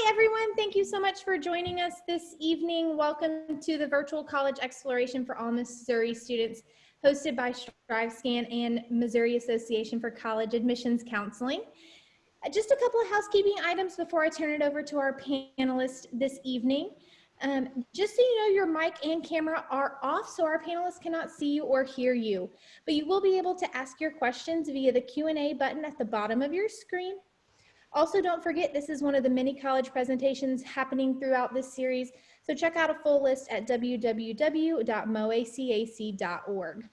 Hi, everyone. Thank you so much for joining us this evening. Welcome to the Virtual College Exploration for All Missouri Students, hosted by StriveScan and Missouri Association for College Admissions Counseling. Just a couple of housekeeping items before I turn it over to our panelists this evening. Just so you know, your mic and camera are off, so our panelists cannot see you or hear you. But you will be able to ask your questions via the Q&A button at the bottom of your screen. Also, don't forget, this is one of the many college presentations happening throughout this series, so check out a full list at www.moacac.org.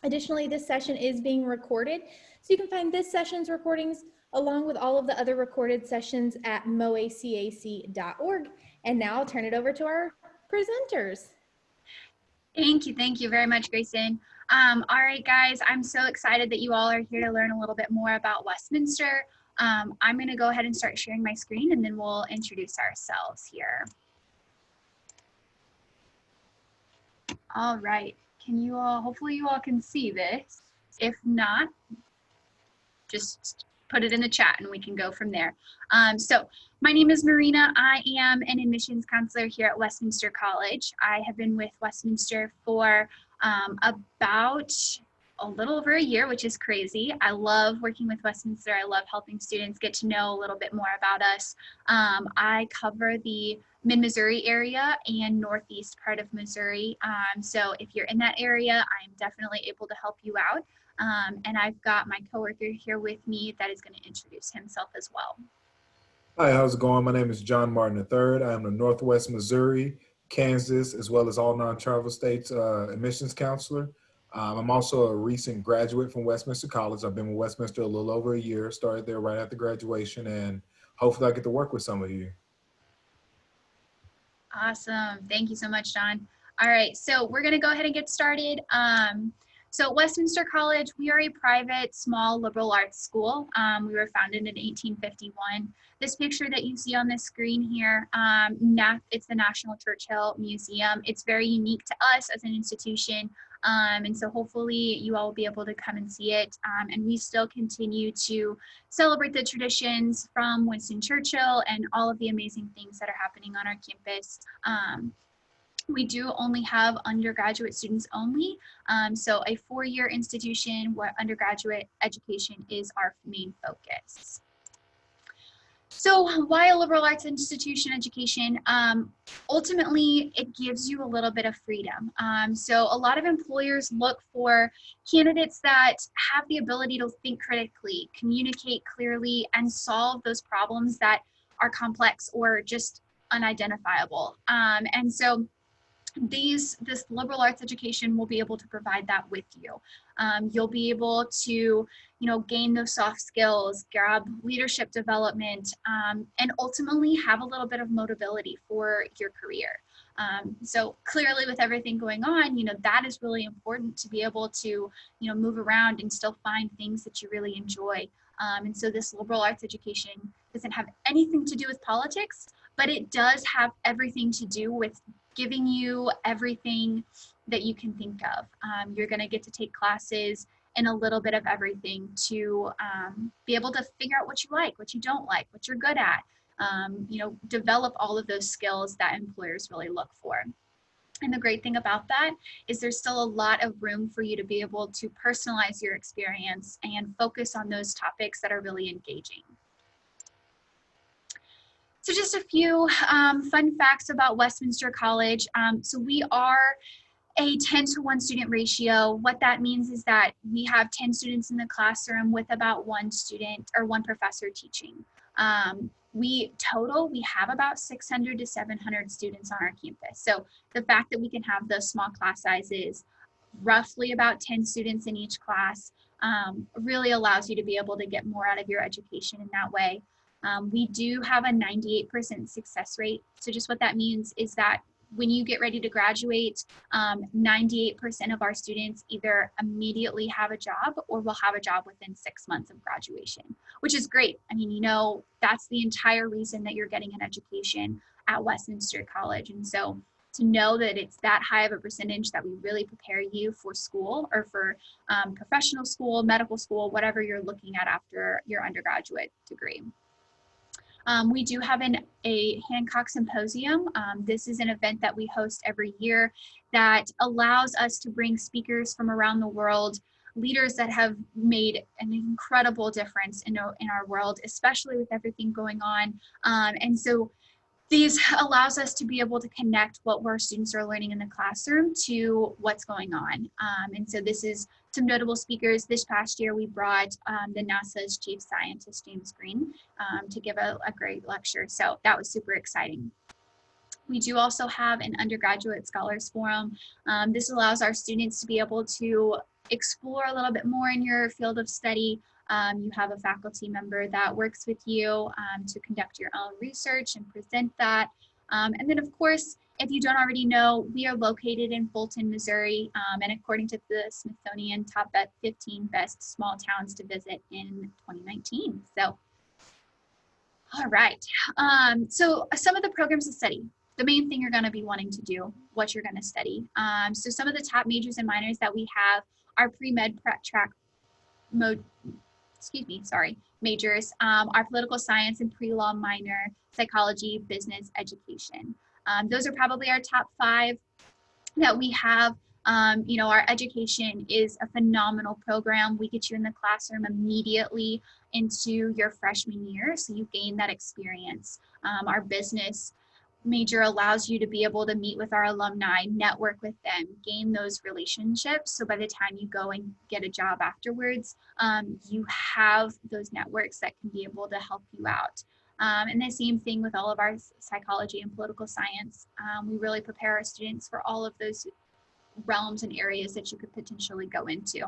Additionally, this session is being recorded, so you can find this session's recordings along with all of the other recorded sessions at moacac.org. And now I'll turn it over to our presenters. Thank you very much, Grayson. All right, guys, I'm so excited that you all are here to learn a little bit more about Westminster. I'm going to go ahead and start sharing my screen, and then we'll introduce ourselves here. All right, can you all, hopefully you all can see this. If not, just put it in the chat and we can go from there. So my name is Marina. I am an admissions counselor here at Westminster College. I have been with Westminster for about a little over a year, which is crazy. I love working with Westminster. I love helping students get to know a little bit more about us. I cover the mid-Missouri area and northeast part of Missouri. So if you're in that area, I'm definitely able to help you out. And I've got my coworker here with me that is going to introduce himself as well. Hi, how's it going? My name is John Martin III. I am the Northwest Missouri, Kansas, as well as all non-travel states admissions counselor. I'm also a recent graduate from Westminster College. I've been with Westminster a little over a year, started there right after graduation, and hopefully I get to work with some of you. Awesome. Thank you so much, John. All right, so we're going to go ahead and get started. So Westminster College, we are a private, small liberal arts school. We were founded in 1851. This picture that you see on this screen here, it's the National Churchill Museum. It's very unique to us as an institution. And so hopefully you all will be able to come and see it. And we still continue to celebrate the traditions from Winston Churchill and all of the amazing things that are happening on our campus. We do only have undergraduate students only. So a four-year institution where undergraduate education is our main focus. So why a liberal arts institution education? Ultimately, it gives you a little bit of freedom. So a lot of employers look for candidates that have the ability to think critically, communicate clearly, and solve those problems that are complex or just unidentifiable. And so this liberal arts education will be able to provide that with you. You'll be able to, gain those soft skills, grab leadership development, and ultimately have a little bit of mobility for your career. So clearly with everything going on, that is really important to be able to, move around and still find things that you really enjoy. And so this liberal arts education doesn't have anything to do with politics, but it does have everything to do with giving you everything that you can think of. You're going to get to take classes in a little bit of everything to be able to figure out what you like, what you don't like, what you're good at, develop all of those skills that employers really look for. And the great thing about that is there's still a lot of room for you to be able to personalize your experience and focus on those topics that are really engaging. So just a few fun facts about Westminster College. So we are a 10-to-1 student ratio. What that means is that we have 10 students in the classroom with about one student or one professor teaching. We have about 600 to 700 students on our campus. So the fact that we can have those small class sizes, roughly about 10 students in each class, really allows you to be able to get more out of your education in that way. We do have a 98% success rate. So just what that means is that when you get ready to graduate, 98% of our students either immediately have a job or will have a job within 6 months of graduation, which is great. I mean, that's the entire reason that you're getting an education at Westminster College. And so to know that it's that high of a percentage that we really prepare you for school or for professional school, medical school, whatever you're looking at after your undergraduate degree. We do have a Hancock Symposium. This is an event that we host every year that allows us to bring speakers from around the world, leaders that have made an incredible difference in our world, especially with everything going on. And so these allows us to be able to connect what our students are learning in the classroom to what's going on. And so this is some notable speakers. This past year, we brought the NASA's chief scientist, James Green, to give a great lecture. So that was super exciting. We do also have an undergraduate scholars forum. This allows our students to be able to explore a little bit more in your field of study. You have a faculty member that works with you to conduct your own research and present that. And then of course, if you don't already know, we are located in Fulton, Missouri, and according to the Smithsonian, top 15 best small towns to visit in 2019. So, all right. So some of the programs to study. The main thing you're going to be wanting to do, what you're going to study. So some of the top majors and minors that we have are pre-med prep track majors, are political science and pre-law minor, psychology, business, education. Those are probably our top 5 that we have. You know, our education is a phenomenal program. We get you in the classroom immediately into your freshman year, so you gain that experience. Our business major allows you to be able to meet with our alumni, network with them, gain those relationships. So by the time you go and get a job afterwards, you have those networks that can be able to help you out. And the same thing with all of our psychology and political science. We really prepare our students for all of those realms and areas that you could potentially go into.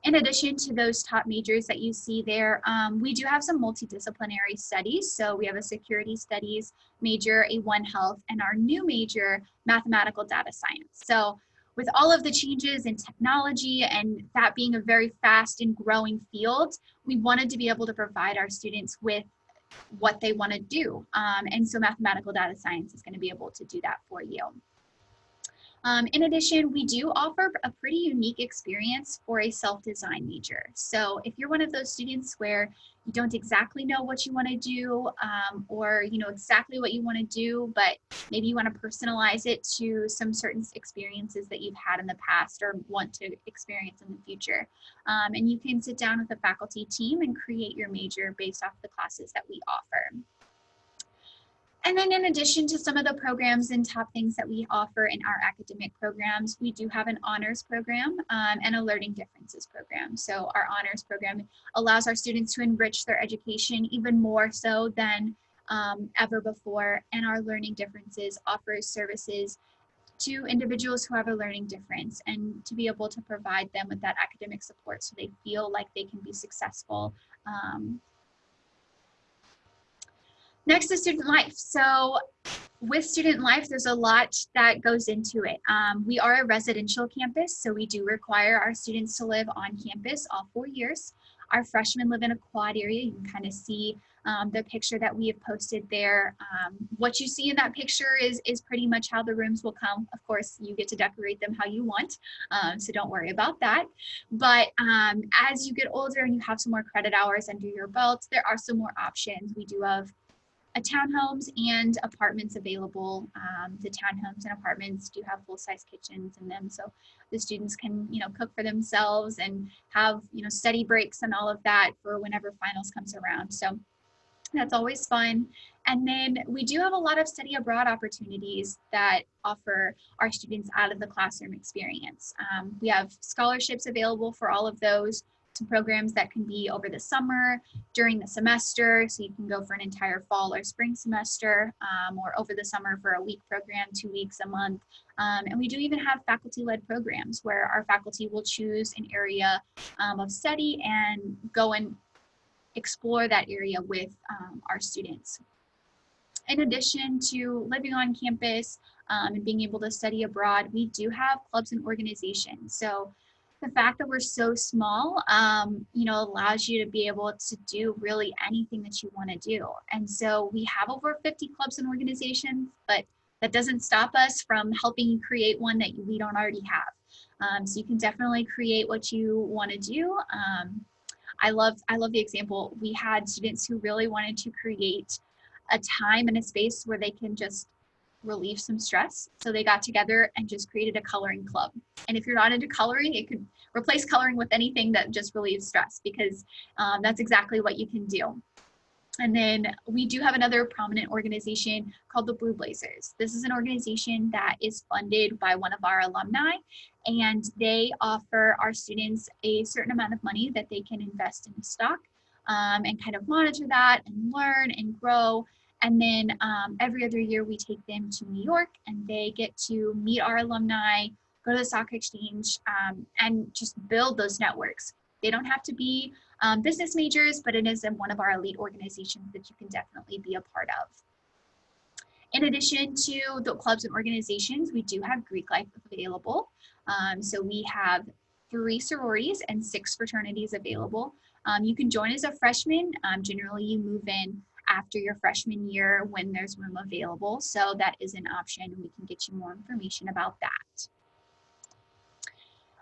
In addition to those top majors that you see there, we do have some multidisciplinary studies. So we have a security studies major, a One Health, and our new major, mathematical data science. So with all of the changes in technology and that being a very fast and growing field, we wanted to be able to provide our students with what they want to do. And so mathematical data science is going to be able to do that for you. In addition, we do offer a pretty unique experience for a self-design major. So if you're one of those students where you don't exactly know what you want to do, or you know exactly what you want to do, but maybe you want to personalize it to some certain experiences that you've had in the past or want to experience in the future. And you can sit down with a faculty team and create your major based off the classes that we offer. And then in addition to some of the programs and top things that we offer in our academic programs, we do have an honors program and a learning differences program. So our honors program allows our students to enrich their education even more so than ever before. And our learning differences offers services to individuals who have a learning difference and to be able to provide them with that academic support so they feel like they can be successful. Next is student life. So with student life, there's a lot that goes into it. We are a residential campus, so we do require our students to live on campus all 4 years. Our freshmen live in a quad area. You can kind of see the picture that we have posted there. What you see in that picture is pretty much how the rooms will come. Of course, you get to decorate them how you want, so don't worry about that. But as you get older and you have some more credit hours under your belt, there are some more options. We do have townhomes and apartments available. The townhomes and apartments do have full-size kitchens in them, so the students can, you know, cook for themselves and have, you know, study breaks and all of that for whenever finals comes around. So that's always fun. And then we do have a lot of study abroad opportunities that offer our students out of the classroom experience. We have scholarships available for all of those. Some programs that can be over the summer, during the semester, so you can go for an entire fall or spring semester, or over the summer for a week program, 2 weeks, a month. And we do even have faculty-led programs where our faculty will choose an area of study and go and explore that area with our students. In addition to living on campus and being able to study abroad, we do have clubs and organizations. So the fact that we're so small, you know, allows you to be able to do really anything that you want to do. And so we have over 50 clubs and organizations, but that doesn't stop us from helping you create one that we don't already have. So you can definitely create what you want to do. I love the example. We had students who really wanted to create a time and a space where they can just relieve some stress. So they got together and just created a coloring club. And if you're not into coloring, it could replace coloring with anything that just relieves stress, because that's exactly what you can do. And then we do have another prominent organization called the Blue Blazers. This is an organization that is funded by one of our alumni, and they offer our students a certain amount of money that they can invest in a stock and kind of monitor that and learn and grow. And then every other year we take them to New York, and they get to meet our alumni, go to the stock exchange, and just build those networks. They don't have to be business majors, but it is one of our elite organizations that you can definitely be a part of. In addition to the clubs and organizations, we do have Greek life available. So we have 3 sororities and 6 fraternities available. You can join as a freshman. Generally, you move in after your freshman year when there's room available. So that is an option. We can get you more information about that.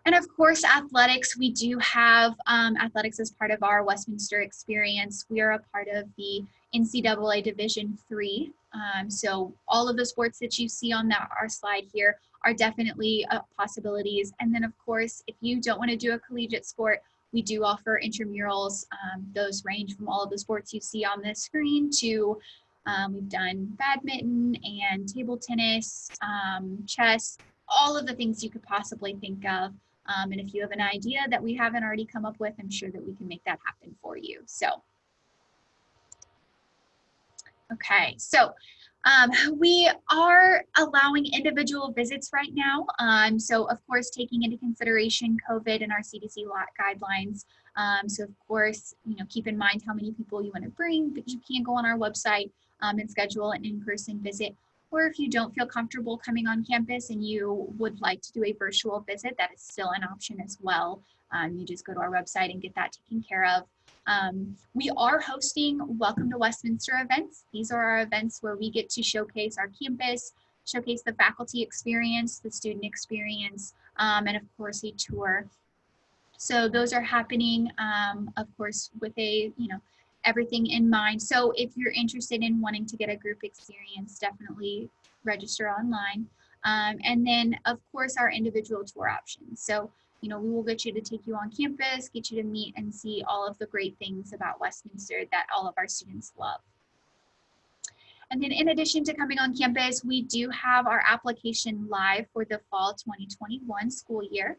And of course, athletics, we do have athletics as part of our Westminster experience. We are a part of the NCAA Division III. So all of the sports that you see on our slide here are definitely possibilities. And then of course, if you don't want to do a collegiate sport, we do offer intramurals. Those range from all of the sports you see on this screen to we've done badminton and table tennis, chess, all of the things you could possibly think of. And if you have an idea that we haven't already come up with, I'm sure that we can make that happen for you. So, okay, so we are allowing individual visits right now. So of course, taking into consideration COVID and our CDC guidelines. So of course, keep in mind how many people you want to bring, but you can go on our website and schedule an in-person visit. Or if you don't feel comfortable coming on campus and you would like to do a virtual visit, that is still an option as well. You just go to our website and get that taken care of. We are hosting Welcome to Westminster events. These are our events where we get to showcase our campus, showcase the faculty experience, the student experience, and of course a tour. So those are happening, of course, with everything in mind. So if you're interested in wanting to get a group experience, definitely register online. And then of course our individual tour options. So, we will get you to take you on campus, get you to meet and see all of the great things about Westminster that all of our students love. And then in addition to coming on campus, we do have our application live for the fall 2021 school year.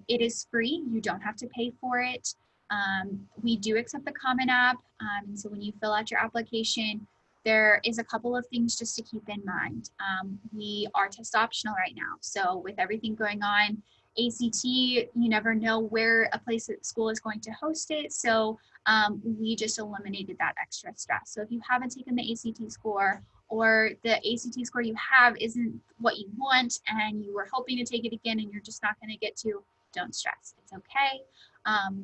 It is free, you don't have to pay for it. We do accept the Common App, and so when you fill out your application, there is a couple of things just to keep in mind. We are test optional right now, so with everything going on, ACT, you never know where a place at school is going to host it, so we just eliminated that extra stress. So if you haven't taken the ACT score, or the ACT score you have isn't what you want, and you were hoping to take it again and you're just not going to get to, don't stress, it's okay.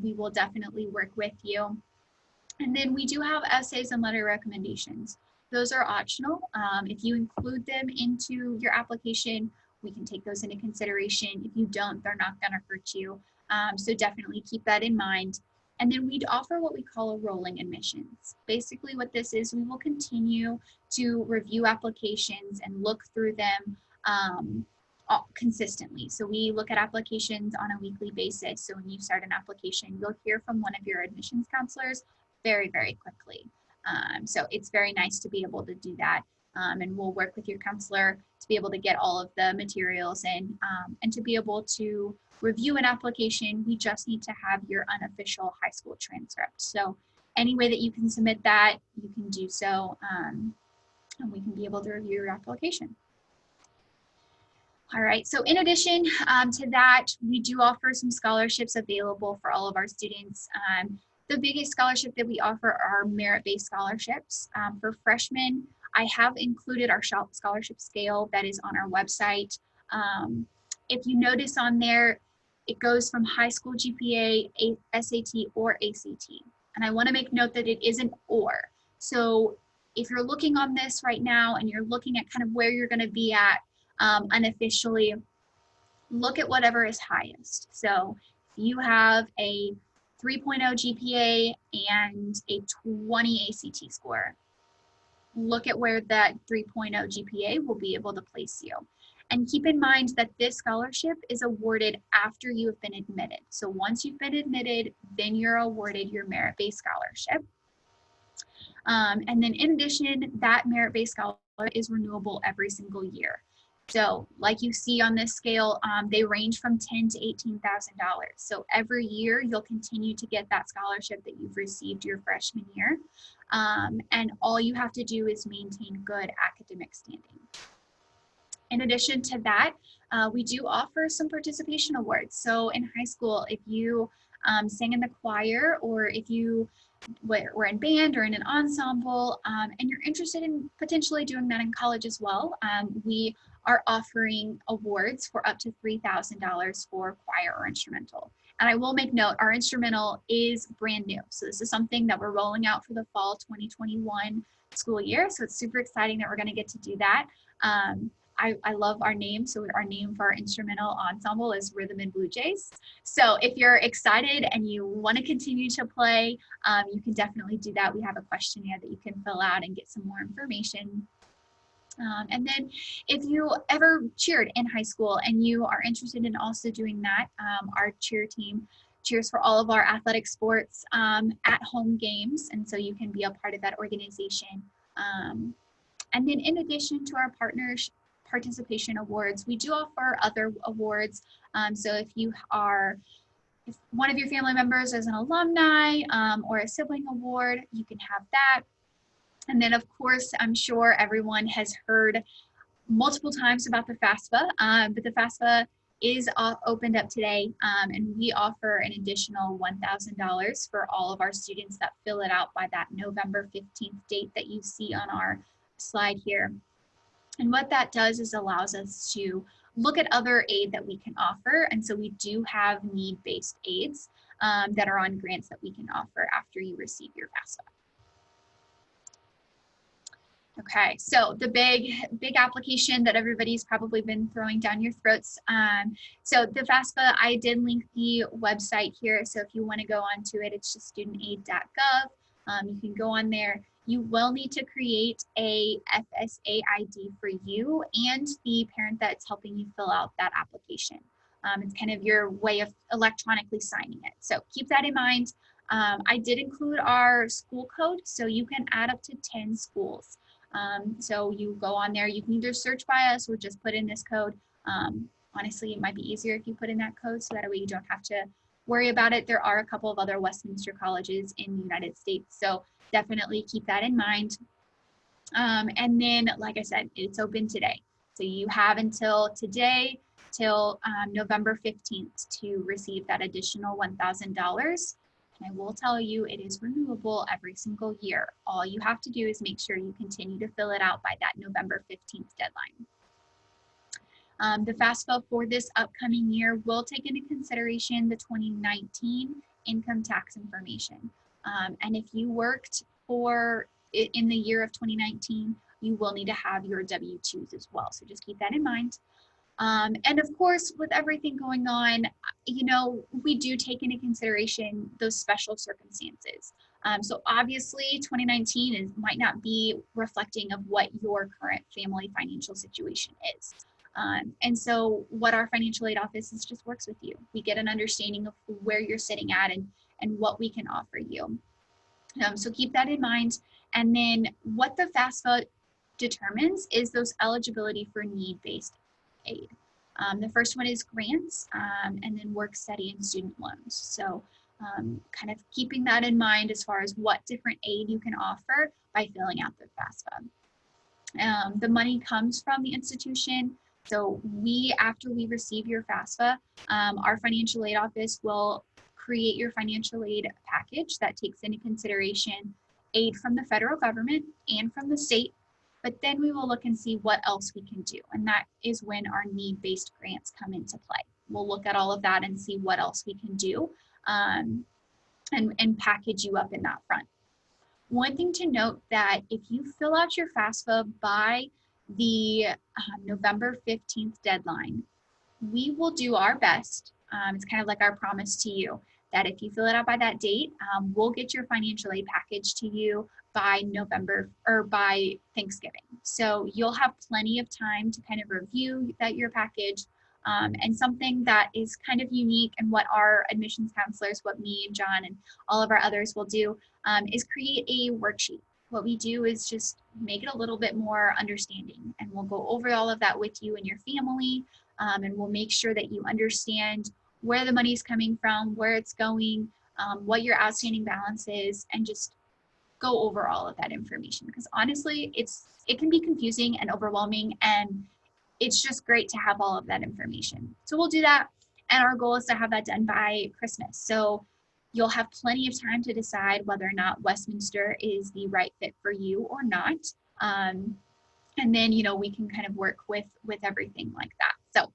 We will definitely work with you. And then we do have essays and letter recommendations. Those are optional. If you include them into your application, we can take those into consideration. If you don't, they're not going to hurt you. So definitely keep that in mind. And then we'd offer what we call a rolling admissions. Basically what this is, we will continue to review applications and look through them consistently. So we look at applications on a weekly basis. So when you start an application, you'll hear from one of your admissions counselors very, very quickly. So it's very nice to be able to do that. And we'll work with your counselor to be able to get all of the materials in, and to be able to review an application. We just need to have your unofficial high school transcript. So any way that you can submit that, you can do so, and we can be able to review your application. All right, so in addition to that, we do offer some scholarships available for all of our students. The biggest scholarship that we offer are merit-based scholarships. For freshmen, I have included our scholarship scale that is on our website. If you notice on there, it goes from high school GPA, SAT, or ACT. And I want to make note that it is an or. So if you're looking on this right now and you're looking at kind of where you're going to be at unofficially, look at whatever is highest. So if you have a 3.0 GPA and a 20 ACT score. Look at where that 3.0 GPA will be able to place you. And keep in mind that this scholarship is awarded after you have been admitted. So once you've been admitted, then you're awarded your merit-based scholarship. And then in addition, that merit-based scholarship is renewable every single year. So like you see on this scale, they range from $10,000 to $18,000. So every year you'll continue to get that scholarship that you've received your freshman year. And all you have to do is maintain good academic standing. In addition to that, we do offer some participation awards. So in high school, if you sang in the choir, or if you were in band or in an ensemble, and you're interested in potentially doing that in college as well, we are offering awards for up to $3,000 for choir or instrumental. And I will make note, our instrumental is brand new. So this is something that we're rolling out for the fall 2021 school year. So it's super exciting that we're going to get to do that. I love our name. So our name for our instrumental ensemble is Rhythm and Blue Jays. So if you're excited and you want to continue to play, you can definitely do that. We have a questionnaire that you can fill out and get some more information. And then if you ever cheered in high school and you are interested in also doing that, our cheer team cheers for all of our athletic sports at home games. And so you can be a part of that organization. And then in addition to our participation awards, we do offer other awards. So if one of your family members is an alumni or a sibling award, you can have that. And then of course, I'm sure everyone has heard multiple times about the FAFSA, but the FAFSA is opened up today, and we offer an additional $1,000 for all of our students that fill it out by that November 15th date that you see on our slide here. And what that does is allows us to look at other aid that we can offer. And so we do have need-based aids that are on grants that we can offer after you receive your FAFSA. Okay, so the big application that everybody's probably been throwing down your throats. So the FAFSA, I did link the website here. So if you want to go onto it, it's just studentaid.gov. You can go on there. You will need to create a FSA ID for you and the parent that's helping you fill out that application. It's kind of your way of electronically signing it. So keep that in mind. I did include our school code, so you can add up to 10 schools. So you go on there, you can either search by us or just put in this code. Honestly, it might be easier if you put in that code, so that way you don't have to worry about it. There are a couple of other Westminster colleges in the United States, so definitely keep that in mind. And then, like I said, it's open today. So you have until today, till November 15th to receive that additional $1,000. And I will tell you, it is renewable every single year. All you have to do is make sure you continue to fill it out by that November 15th deadline. The FAFSA for this upcoming year will take into consideration the 2019 income tax information. And if you worked in the year of 2019, you will need to have your W-2s as well. So just keep that in mind. And of course, with everything going on, we do take into consideration those special circumstances. So obviously 2019 might not be reflecting of what your current family financial situation is. And so what our financial aid office is just works with you. We get an understanding of where you're sitting at and what we can offer you. So keep that in mind. And then what the FAFSA determines is those eligibility for need-based aid. The first one is grants, and then work study and student loans. So kind of keeping that in mind as far as what different aid you can offer by filling out the FAFSA. The money comes from the institution. So after we receive your FAFSA, our financial aid office will create your financial aid package that takes into consideration aid from the federal government and from the state, but then we will look and see what else we can do. And that is when our need-based grants come into play. We'll look at all of that and see what else we can do and package you up in that front. One thing to note that if you fill out your FAFSA by the November 15th deadline, we will do our best. It's kind of like our promise to you that if you fill it out by that date, we'll get your financial aid package to you by November or by Thanksgiving. So you'll have plenty of time to kind of review your package. And something that is kind of unique and what our admissions counselors, what me and John and all of our others will do, is create a worksheet. What we do is just make it a little bit more understanding, and we'll go over all of that with you and your family, and we'll make sure that you understand where the money is coming from, where it's going, what your outstanding balance is, and just go over all of that information, because honestly, it can be confusing and overwhelming, and it's just great to have all of that information. So we'll do that, and our goal is to have that done by Christmas. So you'll have plenty of time to decide whether or not Westminster is the right fit for you or not. And then, we can kind of work with everything like that. So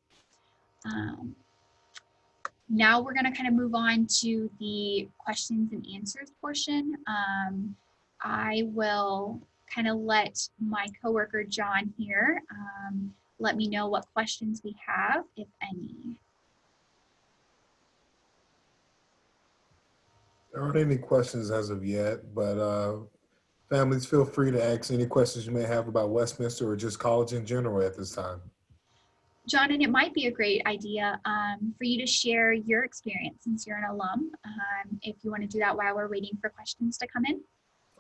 now we're going to kind of move on to the questions and answers portion. I will kind of let my coworker John here let me know what questions we have, if any. There aren't any questions as of yet, but families, feel free to ask any questions you may have about Westminster or just college in general at this time. John, and it might be a great idea for you to share your experience since you're an alum, if you want to do that while we're waiting for questions to come in.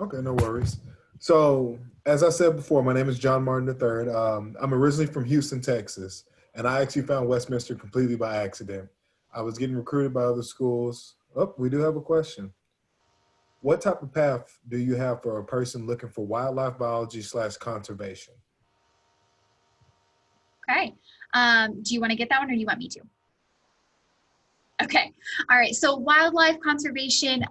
Okay, no worries. So, as I said before, my name is John Martin III. I'm originally from Houston, Texas, and I actually found Westminster completely by accident. I was getting recruited by other schools. Oh, we do have a question. What type of path do you have for a person looking for wildlife biology / conservation? Okay. Do you want to get that one, or do you want me to? Okay. All right. So wildlife conservation,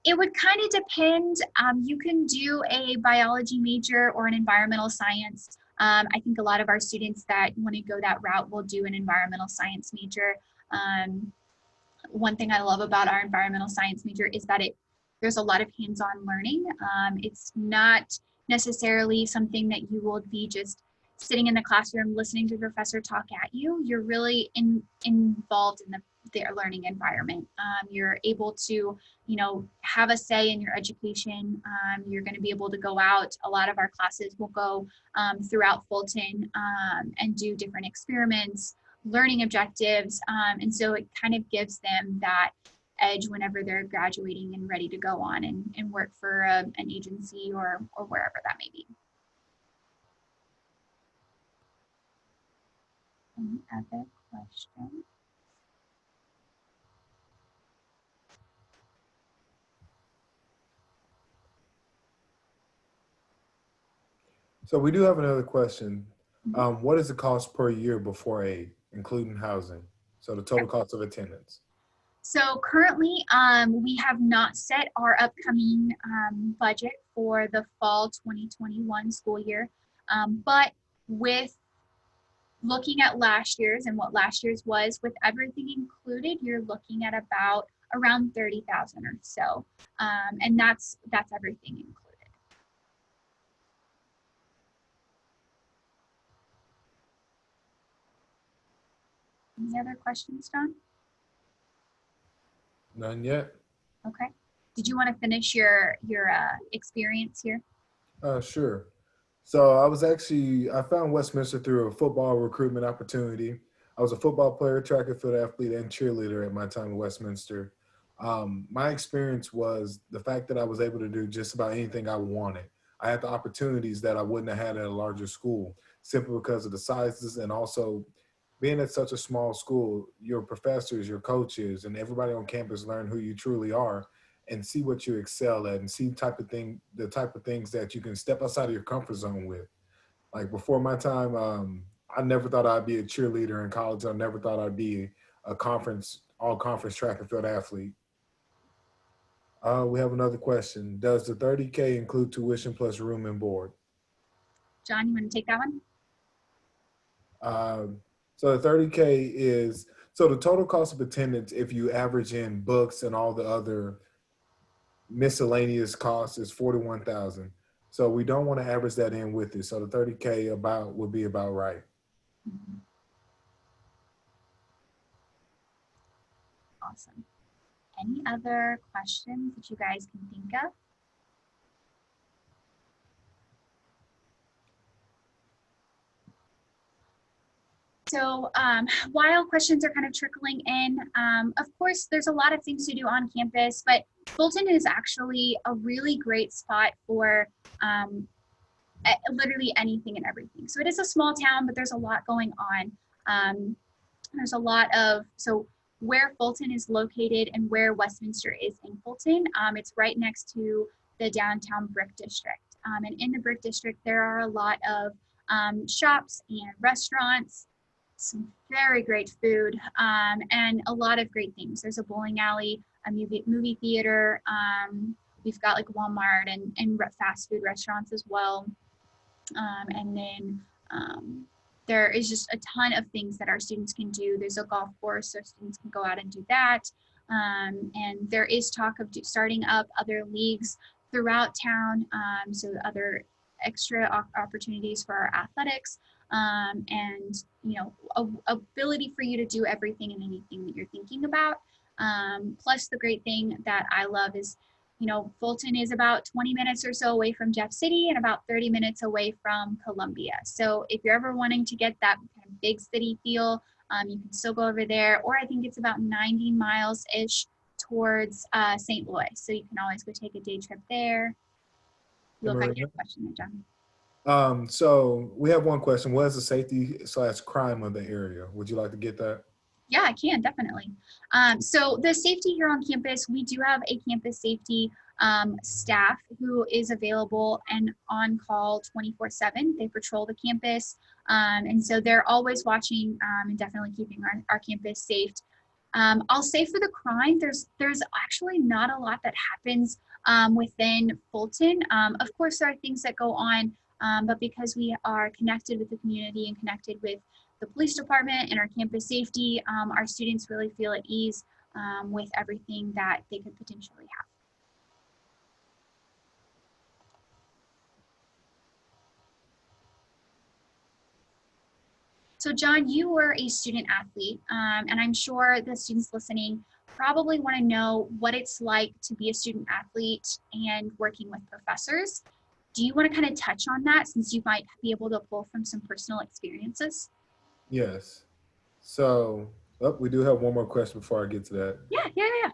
it would kind of depend. You can do a biology major or an environmental science. I think a lot of our students that want to go that route will do an environmental science major. One thing I love about our environmental science major is that there's a lot of hands-on learning. It's not necessarily something that you will be just sitting in the classroom listening to the professor talk at you. You're really involved in their learning environment. You're able to, have a say in your education. You're going to be able to go out. A lot of our classes will go throughout Fulton and do different experiments, learning objectives. And so it kind of gives them that edge whenever they're graduating and ready to go on and work for an agency or wherever that may be. Any other questions? So we do have another question. What is the cost per year before aid, including housing? So the total cost of attendance. So currently, we have not set our upcoming budget for the fall 2021 school year. But with looking at last year's and what last year's was, with everything included, you're looking at about around 30,000 or so. And that's everything included. Any other questions, John? None yet. Okay. Did you want to finish your experience here? Sure. So I found Westminster through a football recruitment opportunity. I was a football player, track and field athlete, and cheerleader at my time at Westminster. My experience was the fact that I was able to do just about anything I wanted. I had the opportunities that I wouldn't have had at a larger school simply because of the sizes, and also being at such a small school, your professors, your coaches, and everybody on campus learn who you truly are and see what you excel at and see the type of things that you can step outside of your comfort zone with. Like before my time, I never thought I'd be a cheerleader in college. I never thought I'd be a all conference track and field athlete. We have another question. Does the $30K include tuition plus room and board? John, you want to take that one? So the $30K is, so the total cost of attendance, if you average in books and all the other miscellaneous costs, is $41,000. So we don't want to average that in with it. So the $30K would be about right. Awesome. any other questions that you guys can think of? So while questions are kind of trickling in, of course, there's a lot of things to do on campus, but Fulton is actually a really great spot for literally anything and everything. So it is a small town, but there's a lot going on. There's a lot of, so where Fulton is located and where Westminster is in Fulton, it's right next to the downtown Brick District. And in the Brick District, there are a lot of shops and restaurants, some very great food, and a lot of great things. There's a bowling alley, a movie theater. We've got like Walmart and fast food restaurants as well. And then there is just a ton of things that our students can do. There's a golf course, so students can go out and do that. And there is talk of starting up other leagues throughout town, so other extra opportunities for our athletics, and ability for you to do everything and anything that you're thinking about. Plus the great thing that I love is, Fulton is about 20 minutes or so away from Jeff City and about 30 minutes away from Columbia. So if you're ever wanting to get that kind of big city feel, you can still go over there, or I think it's about 90 miles-ish towards St. Louis. So you can always go take a day trip there. You look like you have a question there, John. So we have one question. What is the safety/crime of the area? Would you like to get that? Yeah, I can, definitely. So the safety here on campus, we do have a campus safety staff who is available and on call 24/7. They patrol the campus. And so they're always watching and definitely keeping our campus safe. I'll say for the crime, there's actually not a lot that happens within Fulton. Of course, there are things that go on, but because we are connected with the community and connected with the police department and our campus safety, our students really feel at ease with everything that they could potentially have. So John, you were a student athlete, and I'm sure the students listening probably want to know what it's like to be a student athlete and working with professors. Do you want to kind of touch on that, since you might be able to pull from some personal experiences? Yes. So we do have one more question before I get to that. Yeah.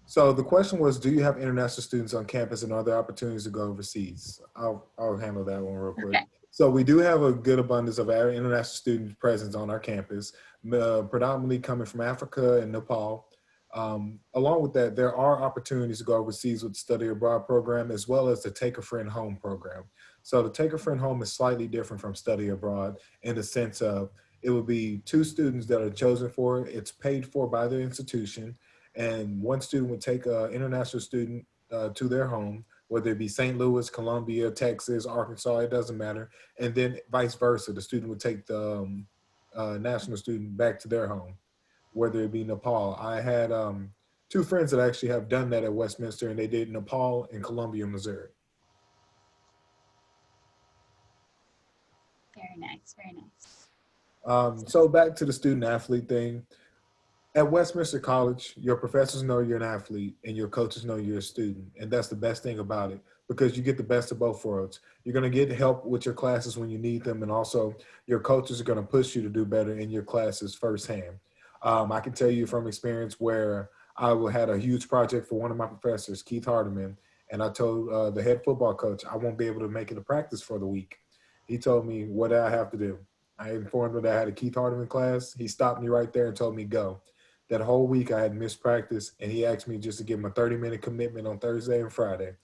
So the question was, do you have international students on campus and are there opportunities to go overseas? I'll handle that one real quick. Okay. So we do have a good abundance of our international student presence on our campus, predominantly coming from Africa and Nepal. Along with that, there are opportunities to go overseas with the study abroad program, as well as the take a friend home program. So the take a friend home is slightly different from study abroad in the sense of it will be 2 students that are chosen for it. It's paid for by the institution. And one student would take an international student to their home, whether it be St. Louis, Columbia, Texas, Arkansas, it doesn't matter. And then vice versa, the student would take the national student back to their home, whether it be Nepal. I had 2 friends that actually have done that at Westminster, and they did Nepal and Columbia, Missouri. Very nice, very nice. So back to the student athlete thing. At Westminster College, your professors know you're an athlete and your coaches know you're a student. And that's the best thing about it, because you get the best of both worlds. You're going to get help with your classes when you need them. And also your coaches are going to push you to do better in your classes firsthand. I can tell you from experience where I had a huge project for one of my professors, Keith Hardeman. And I told the head football coach, I won't be able to make it to practice for the week. He told me, what do I have to do? I informed him that I had a Keith Hardeman class. He stopped me right there and told me, go. That whole week I had missed practice, and he asked me just to give him a 30-minute commitment on Thursday and Friday.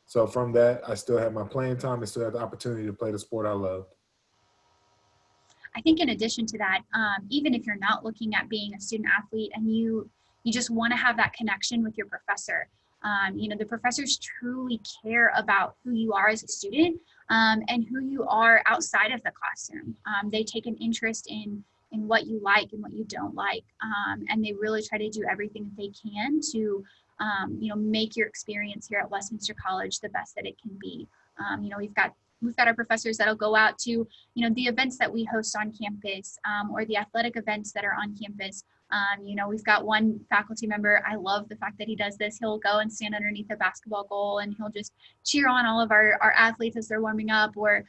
So from that, I still had my playing time and still had the opportunity to play the sport I loved. I think in addition to that, even if you're not looking at being a student athlete and you just want to have that connection with your professor, the professors truly care about who you are as a student and who you are outside of the classroom. They take an interest in what you like and what you don't like. And they really try to do everything that they can to, make your experience here at Westminster College the best that it can be. We've got our professors that'll go out to, the events that we host on campus or the athletic events that are on campus. We've got one faculty member, I love the fact that he does this. He'll go and stand underneath a basketball goal and he'll just cheer on all of our athletes as they're warming up, or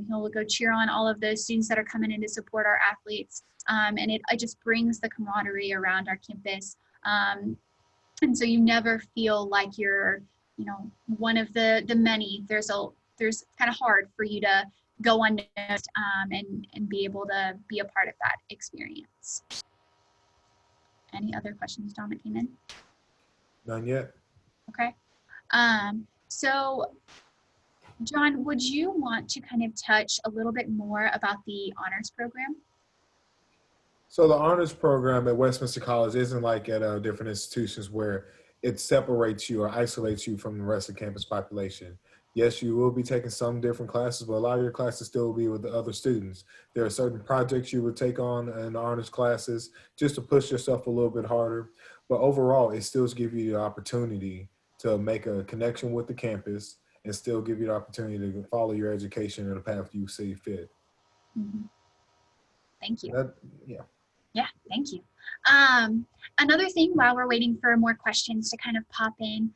he'll go cheer on all of the students that are coming in to support our athletes. And it just brings the camaraderie around our campus. And so you never feel like you're, one of the many. There's kind of hard for you to go unnoticed and be able to be a part of that experience. Any other questions, Don, that came in? None yet. Okay. So John, would you want to kind of touch a little bit more about the honors program? So the honors program at Westminster College isn't like at different institutions where it separates you or isolates you from the rest of the campus population. Yes, you will be taking some different classes, but a lot of your classes still will be with the other students. There are certain projects you would take on in honors classes just to push yourself a little bit harder. But overall, it still gives you the opportunity to make a connection with the campus and still give you the opportunity to follow your education in the path you see fit. Mm-hmm. Thank you. Yeah. Yeah, thank you. Another thing while we're waiting for more questions to kind of pop in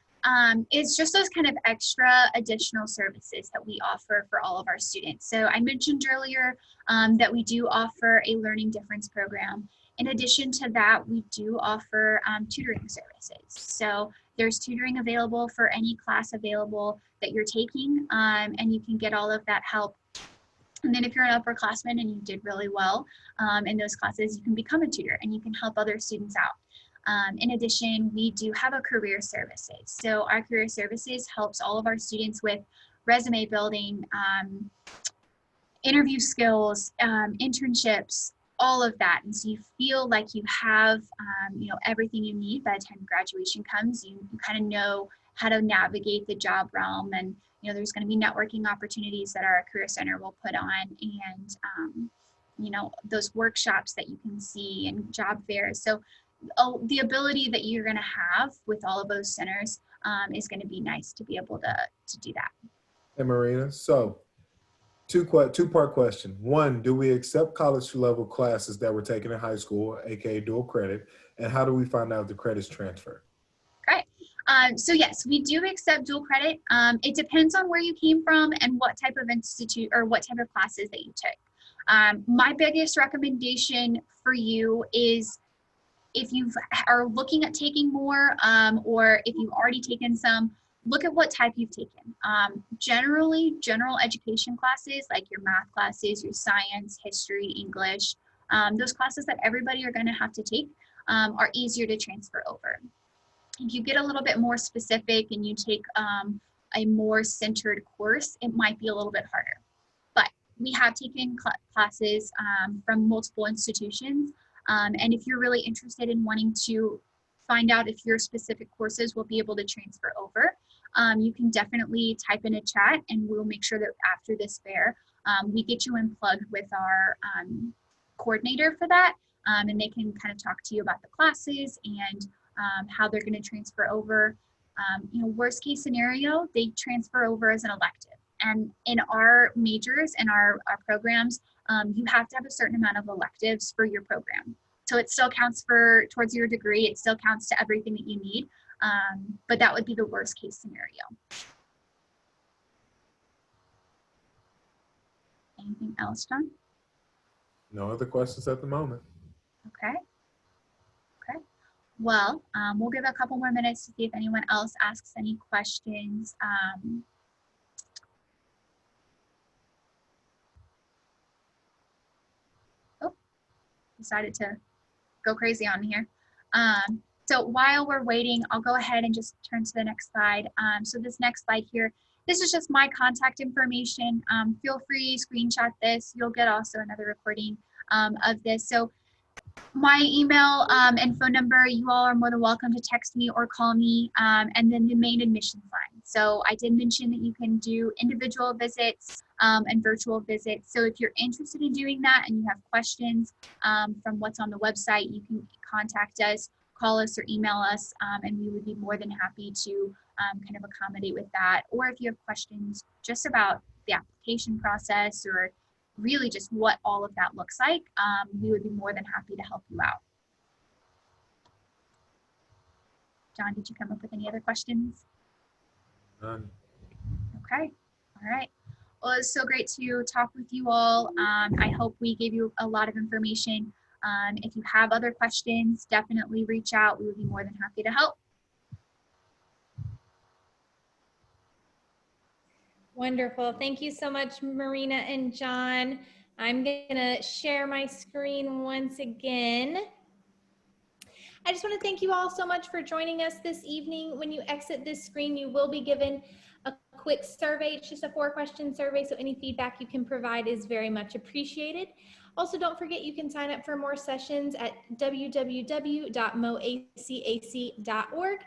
is just those kind of extra additional services that we offer for all of our students. So I mentioned earlier that we do offer a learning difference program. In addition to that, we do offer tutoring services. So there's tutoring available for any class available that you're taking, and you can get all of that help. And then if you're an upperclassman and you did really well in those classes, you can become a tutor and you can help other students out. In addition, we do have a career services. So our career services helps all of our students with resume building, interview skills, internships, all of that. And so you feel like you have everything you need by the time graduation comes. You kind of know how to navigate the job realm, and there's going to be networking opportunities that our Career Center will put on, and those workshops that you can see and job fairs. So the ability that you're going to have with all of those centers is going to be nice to be able to do that. Hey, Marina. So two-part question. One, do we accept college level classes that were taken in high school, aka dual credit? And how do we find out if the credits transfer? Great. So yes, we do accept dual credit. It depends on where you came from and what type of institute or what type of classes that you took. My biggest recommendation for you is if you are looking at taking more, or if you've already taken some, look at what type you've taken. Generally, general education classes like your math classes, your science, history, English, those classes that everybody are going to have to take are easier to transfer over. If you get a little bit more specific and you take a more centered course, it might be a little bit harder. But we have taken classes from multiple institutions. And if you're really interested in wanting to find out if your specific courses will be able to transfer over, you can definitely type in a chat and we'll make sure that after this fair, we get you unplugged with our coordinator for that. And they can kind of talk to you about the classes and how they're going to transfer over. Worst case scenario, they transfer over as an elective. And in our majors and our programs, you have to have a certain amount of electives for your program. So it still counts towards your degree. It still counts to everything that you need. But that would be the worst case scenario. Anything else, John? No other questions at the moment. Okay. Well, we'll give a couple more minutes to see if anyone else asks any questions. Decided to go crazy on me here. So while we're waiting, I'll go ahead and just turn to the next slide. So this next slide here, this is just my contact information. Feel free, screenshot this. You'll get also another recording of this. So my email and phone number, you all are more than welcome to text me or call me, and then the main admissions line. So I did mention that you can do individual visits and virtual visits. So if you're interested in doing that and you have questions from what's on the website, you can contact us, call us, or email us, and we would be more than happy to kind of accommodate with that. Or if you have questions just about the application process or really just what all of that looks like, we would be more than happy to help you out. John, did you come up with any other questions? None. Okay, all right. Well, it's so great to talk with you all. I hope we gave you a lot of information. If you have other questions, definitely reach out. We would be more than happy to help. Wonderful. Thank you so much, Marina and John. I'm going to share my screen once again. I just want to thank you all so much for joining us this evening. When you exit this screen, you will be given a quick survey. It's just a 4-question survey, so any feedback you can provide is very much appreciated. Also, don't forget you can sign up for more sessions at www.moacac.org.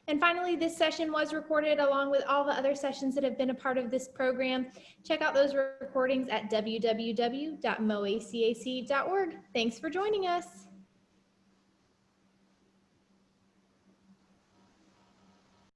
And finally, this session was recorded along with all the other sessions that have been a part of this program. Check out those recordings at www.moacac.org. Thanks for joining us.